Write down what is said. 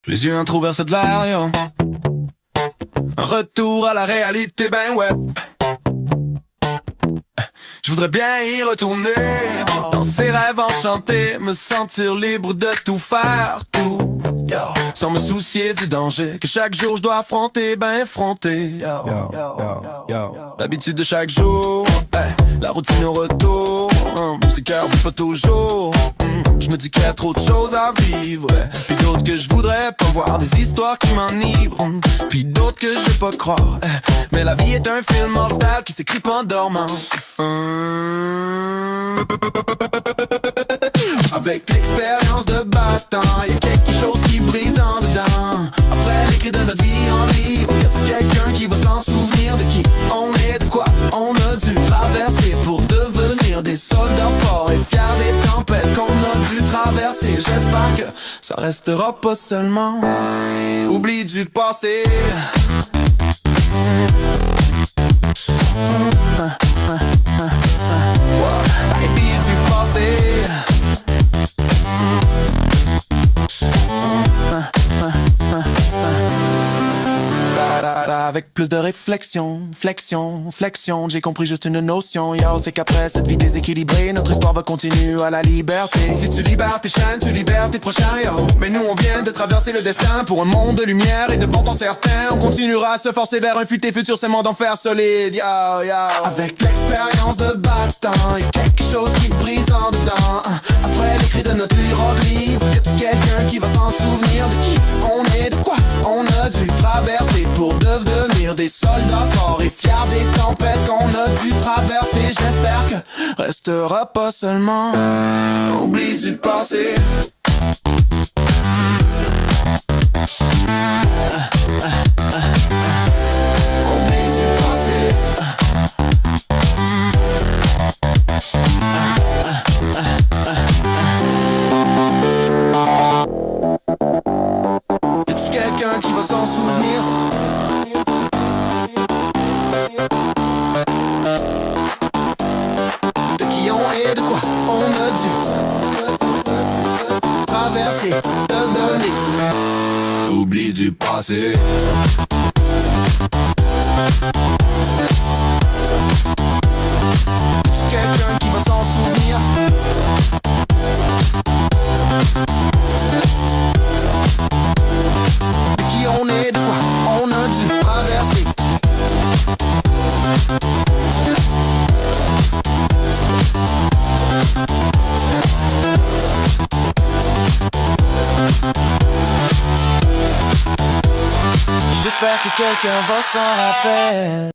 Les yeux introversés de l'air, yo. Un retour à la réalité, ben ouais. Je voudrais bien y retourner dans ces rêves enchantés, me sentir libre de tout faire, tout, yo. Sans me soucier du danger que chaque jour je dois affronter, ben affronter, l'habitude de chaque jour, la routine au retour, ces cœurs vivent pas toujours. Je me dis qu'il y a trop de choses à vivre, puis d'autres que je voudrais pas voir, des histoires qui m'enivrent, puis d'autres que je peux pas croire. Mais la vie est un film mortel qui s'écrit pas en dormant. Avec l'expérience de battant, y'a quelque chose qui brise en dedans. Après l'écrit de notre vie en livre, y'a-t-il quelqu'un qui va s'en souvenir de qui on est, de quoi on a dû traverser pour devenir des soldats forts et fiers des tempêtes qu'on a dû traverser. J'espère que ça restera pas seulement oubli du passé. Répit du passé. Avec plus de réflexion, flexion, j'ai compris juste une notion, yo, c'est qu'après cette vie déséquilibrée, notre histoire va continuer à la liberté. Si tu libères tes chaînes, tu libères tes prochains, yo. Mais nous on vient de traverser le destin pour un monde de lumière et de bon temps certain. On continuera à se forcer vers un futur futur, seulement d'enfer solide, yo. Avec l'expérience de battant, y'a quelque chose qui brise en dedans. Après l'écrit de notre livre, y'a-t-il quelqu'un qui va s'en souvenir de qui on est, de quoi on a dû traverser pour devenir des soldats forts et fiers des tempêtes qu'on a dû traverser. J'espère que restera pas seulement oubli du passé. Oubli du passé. Y'a-tu quelqu'un qui va s'en souvenir? De qui on est, de quoi on a dû traverser, devenir oubli du passé. Y'a-tu quelqu'un qui va s'en souvenir? De qui on est, de quoi on a dû traverser. J'espère que quelqu'un va s'en rappeler.